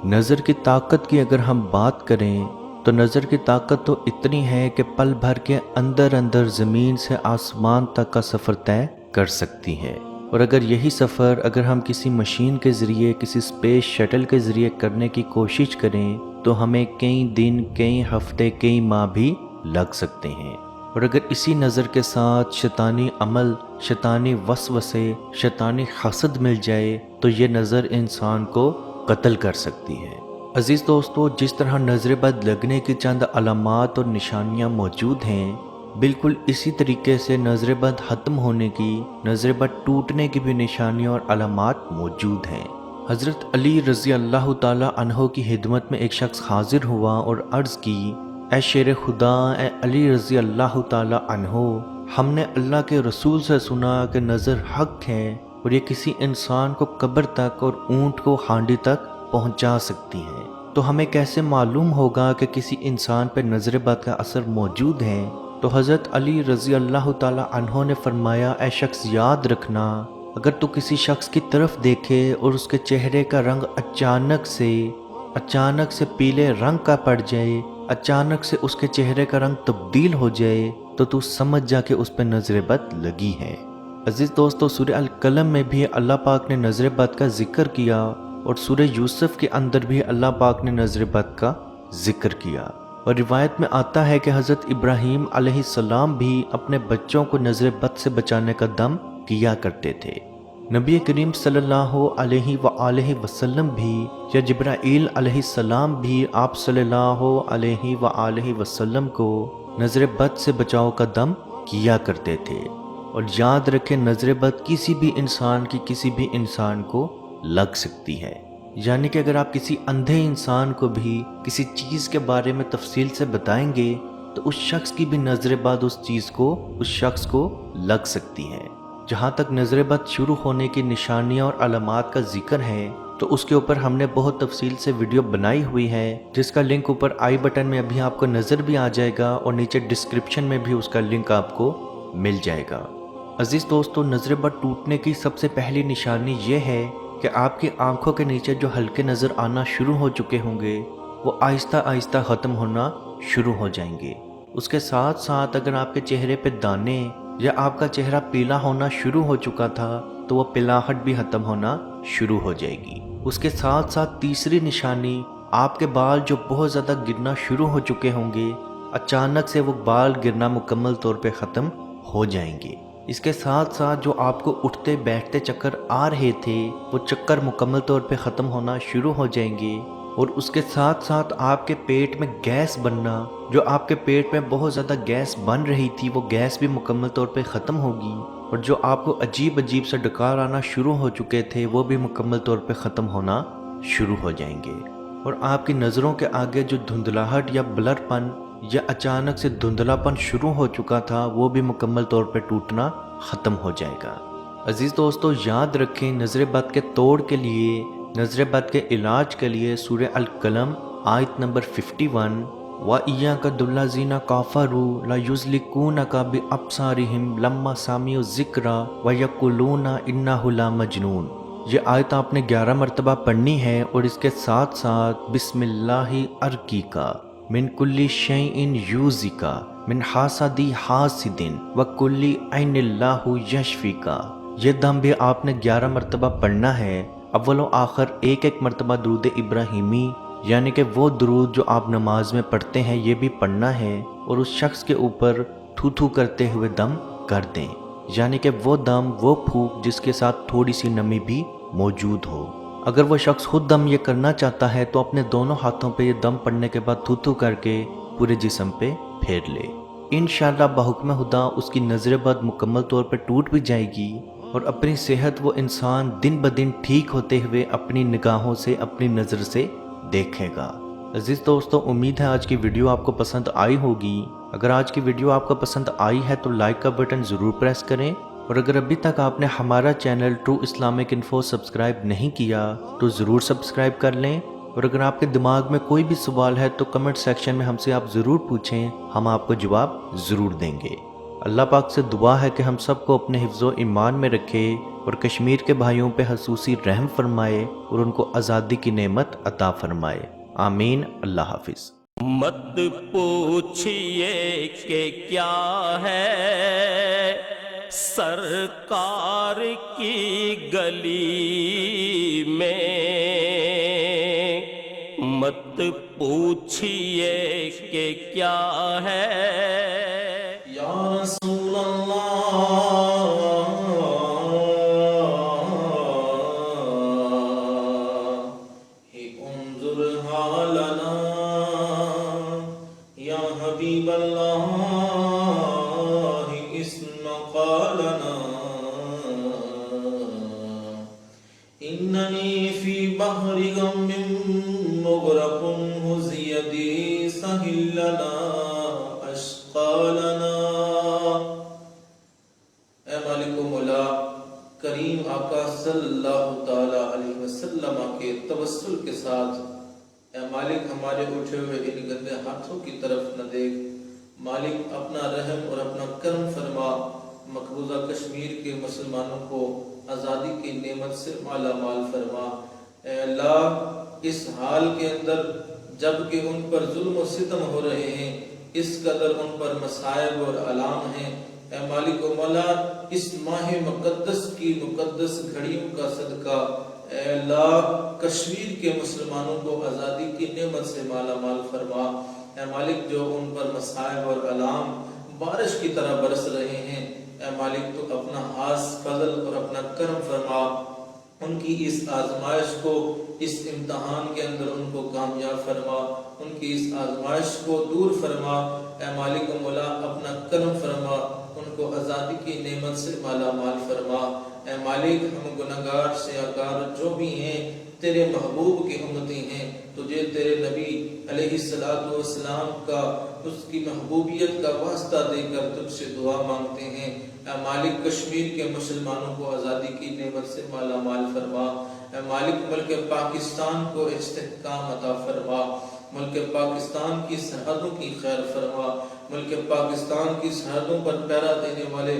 نظر کی طاقت کی اگر ہم بات کریں تو نظر کی طاقت تو اتنی ہے کہ پل بھر کے اندر اندر زمین سے آسمان تک کا سفر طے کر سکتی ہے۔ اور اگر یہی سفر اگر ہم کسی مشین کے ذریعے، کسی اسپیس شٹل کے ذریعے کرنے کی کوشش کریں تو ہمیں کئی دن، کئی ہفتے، کئی ماہ بھی لگ سکتے ہیں۔ اور اگر اسی نظر کے ساتھ شیطانی عمل، شیطانی وسوسے، شیطانی حسد مل جائے تو یہ نظر انسان کو قتل کر سکتی ہے۔ عزیز دوستو، جس طرح نظر بد لگنے کی چند علامات اور نشانیاں موجود ہیں، بالکل اسی طریقے سے نظر بد ختم ہونے کی، نظر بد ٹوٹنے کی بھی نشانیاں اور علامات موجود ہیں۔ حضرت علی رضی اللہ تعالی عنہ کی خدمت میں ایک شخص حاضر ہوا اور عرض کی، اے شیر خدا، اے علی رضی اللہ تعالی عنہ، ہم نے اللہ کے رسول سے سنا کہ نظر حق ہے اور یہ کسی انسان کو قبر تک اور اونٹ کو ہانڈی تک پہنچا سکتی ہے، تو ہمیں کیسے معلوم ہوگا کہ کسی انسان پہ نظر بد کا اثر موجود ہے؟ تو حضرت علی رضی اللہ تعالی عنہ نے فرمایا، اے شخص یاد رکھنا، اگر تو کسی شخص کی طرف دیکھے اور اس کے چہرے کا رنگ اچانک سے پیلے رنگ کا پڑ جائے، اچانک سے اس کے چہرے کا رنگ تبدیل ہو جائے، تو سمجھ جا کہ اس پہ نظر بد لگی ہے۔ عزیز دوستو، سورہ القلم میں بھی اللہ پاک نے نظر بد کا ذکر کیا اور سورہ یوسف کے اندر بھی اللہ پاک نے نظر بد کا ذکر کیا۔ اور روایت میں آتا ہے کہ حضرت ابراہیم علیہ السلام بھی اپنے بچوں کو نظر بد سے بچانے کا دم کیا کرتے تھے۔ نبی کریم صلی اللہ علیہ وآلہ وسلم بھی، یا جبرائیل علیہ السلام بھی آپ صلی اللہ علیہ وآلہ وسلم کو نظر بد سے بچاؤ کا دم کیا کرتے تھے۔ اور یاد رکھیں، نظر بد کسی بھی انسان کو لگ سکتی ہے۔ یعنی کہ اگر آپ کسی اندھے انسان کو بھی کسی چیز کے بارے میں تفصیل سے بتائیں گے تو اس شخص کی بھی نظر بد اس شخص کو لگ سکتی ہے۔ جہاں تک نظر بد شروع ہونے کی نشانیاں اور علامات کا ذکر ہے تو اس کے اوپر ہم نے بہت تفصیل سے ویڈیو بنائی ہوئی ہے، جس کا لنک اوپر آئی بٹن میں ابھی آپ کو نظر بھی آ جائے گا اور نیچے ڈسکرپشن میں بھی اس کا لنک آپ کو مل جائے گا۔ عزیز دوستو، نظر بد ٹوٹنے کی سب سے پہلی نشانی یہ ہے کہ آپ کی آنکھوں کے نیچے جو حلقے نظر آنا شروع ہو چکے ہوں گے وہ آہستہ آہستہ ختم ہونا شروع ہو جائیں گے۔ اس کے ساتھ ساتھ اگر آپ کے چہرے پہ دانے یا آپ کا چہرہ پیلا ہونا شروع ہو چکا تھا تو وہ پلاہٹ بھی ختم ہونا شروع ہو جائے گی۔ اس کے ساتھ ساتھ تیسری نشانی، آپ کے بال جو بہت زیادہ گرنا شروع ہو چکے ہوں گے، اچانک سے وہ بال گرنا مکمل طور پہ ختم ہو جائیں گے۔ اس کے ساتھ ساتھ جو آپ کو اٹھتے بیٹھتے چکر آ رہے تھے وہ چکر مکمل طور پہ ختم ہونا شروع ہو جائیں گے۔ اور اس کے ساتھ ساتھ آپ کے پیٹ میں گیس بننا، جو آپ کے پیٹ میں بہت زیادہ گیس بن رہی تھی وہ گیس بھی مکمل طور پہ ختم ہوگی، اور جو آپ کو عجیب سے ڈکار آنا شروع ہو چکے تھے وہ بھی مکمل طور پہ ختم ہونا شروع ہو جائیں گے۔ اور آپ کی نظروں کے آگے جو دھندلاہٹ یا بلر پن یا اچانک سے دھندلا پن شروع ہو چکا تھا وہ بھی مکمل طور پہ ٹوٹنا ختم ہو جائے گا۔ عزیز دوستو، یاد رکھیں، نظر بد کے توڑ کے لیے، نظر بد کے علاج کے لیے سورہ القلم آیت نمبر 51، وَإِيَّاكَ الَّذِينَ كَفَرُوا لَيُزْلِقُونَكَ بِأَبْصَارِهِمْ لَمَّا سَمِعُوا الذِّكْرَ وَيَقُولُونَ إِنَّهُ لَمَجْنُونٌ۔ یہ آیت آپ نے 11 مرتبہ پڑھنی ہے، اور اس کے ساتھ ساتھ بسم اللہ ارقیکا من کل شیء یوزیکا من حاسد حاسد وکل عین اللہ یشفیکا۔ یہ دم بھی آپ نے 11 مرتبہ پڑھنا ہے۔ اول و آخر ایک مرتبہ درود ابراہیمی، یعنی کہ وہ درود جو آپ نماز میں پڑھتے ہیں، یہ بھی پڑھنا ہے، اور اس شخص کے اوپر تھو تھو کرتے ہوئے دم کر دیں، یعنی کہ وہ دم، وہ پھونک جس کے ساتھ تھوڑی سی نمی بھی موجود ہو۔ اگر وہ شخص خود دم یہ کرنا چاہتا ہے تو اپنے دونوں ہاتھوں پہ یہ دم پڑنے کے بعد تھو تھو کر کے پورے جسم پہ پھیر لے۔ انشاءاللہ بحکم خدا اس کی نظر بد مکمل طور پہ ٹوٹ بھی جائے گی، اور اپنی صحت وہ انسان دن بدن ٹھیک ہوتے ہوئے اپنی نگاہوں سے، اپنی نظر سے دیکھے گا۔ عزیز دوستو، امید ہے آج کی ویڈیو آپ کو پسند آئی ہوگی۔ اگر آج کی ویڈیو آپ کو پسند آئی ہے تو لائک کا بٹن ضرور پریس کریں، اور اگر ابھی تک آپ نے ہمارا channel true Islamic info subscribe نہیں کیا تو ضرور سبسکرائب کر لیں، اور اگر آپ کے دماغ میں کوئی بھی سوال ہے تو کمنٹ سیکشن میں ہم سے آپ ضرور پوچھیں، ہم آپ کو جواب ضرور دیں گے۔ اللہ پاک سے دعا ہے کہ ہم سب کو اپنے حفظ و ایمان میں رکھے اور کشمیر کے بھائیوں پہ خصوصی رحم فرمائے اور ان کو آزادی کی نعمت عطا فرمائے۔ آمین۔ اللہ حافظ۔ مت پوچھئے کہ کیا ہے سرکار کی گلی میں، مت پوچھئے کہ کیا ہے یا رسول اللہ انظر حالنا یا حبیب اللہ اسمع قالنا اننی فی بحر غم مغرق حزی یدی سہل لنا اشقالنا۔ اے مالک و مولا کریم آقا صلی اللہ تعالی علیہ وسلم کے توسل کے ساتھ اے مالک ہمارے اٹھے ہوئے ان گندے ہاتھوں کی طرف نہ دیکھ، مالک اپنا رحم اور اپنا کرم فرما، مقبوضہ کشمیر کے مسلمانوں کو آزادی کی نعمت سے مالا مال فرما۔ اے اللہ اس حال کے اندر جب کہ ان پر ظلم و ستم ہو رہے ہیں، اس قدر ان پر مصائب اور علام ہیں، اے مالک و مولا اس ماہ مقدس کی مقدس گھڑیوں کا صدقہ اے اللہ کشمیر کے مسلمانوں کو آزادی کی نعمت سے مالا مال فرما۔ اے مالک جو ان پر مصائب اور علام بارش کی طرح برس رہے ہیں، اے مالک تو اپنا خاص فضل اور اپنا کرم فرما، ان کی اس آزمائش کو، اس امتحان کے اندر ان کو کامیاب فرما، ان کی اس آزمائش کو دور فرما۔ اے مالک و مولا اپنا کرم فرما، ان کو آزادی کی نعمت سے مالا مال فرما۔ اے مالک ہم گناہگار سیاہکار جو بھی ہیں تیرے محبوب کی امتی ہیں، تجھے تیرے نبی علیہ السلام کا اس کی محبوبیت کا واسطہ دے کر تجھ سے دعا مانگتے ہیں۔ اے مالک کشمیر کے مسلمانوں کو آزادی کی نعمت سے مالا مال فرما۔ اے مالک ملک پاکستان کو استحکام عطا فرما، ملک پاکستان کی سرحدوں کی خیر فرما، ملک پاکستان کی سرحدوں پر پہرا دینے والے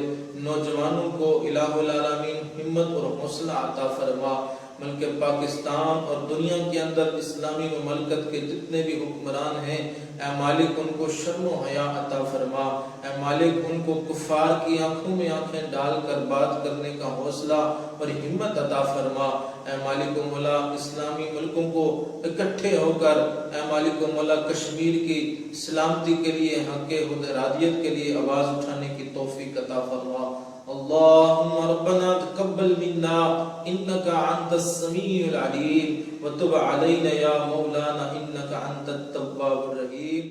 نوجوانوں کو الہ العالمین ہمت اور حوصلہ عطا فرما۔ ملک پاکستان اور دنیا کے اندر اسلامی مملکت کے جتنے بھی حکمران ہیں، اے مالک ان کو شرم و حیا عطا فرما۔ اے مالک ان کو کفار کی آنکھوں میں آنکھیں ڈال کر بات کرنے کا حوصلہ اور ہمت عطا فرما۔ اے مالک و مولا اسلامی ملکوں کو اکٹھے ہو کر اے مالک و مولا کشمیر کی سلامتی کے لیے، حق ارادیت کے لیے آواز اٹھانے کی توفیق عطا فرما۔ اللہم ربنا تقبل منا انکا انت السمیع العلیم وتب علینا یا مولانا انکا انت التواب الرحیم۔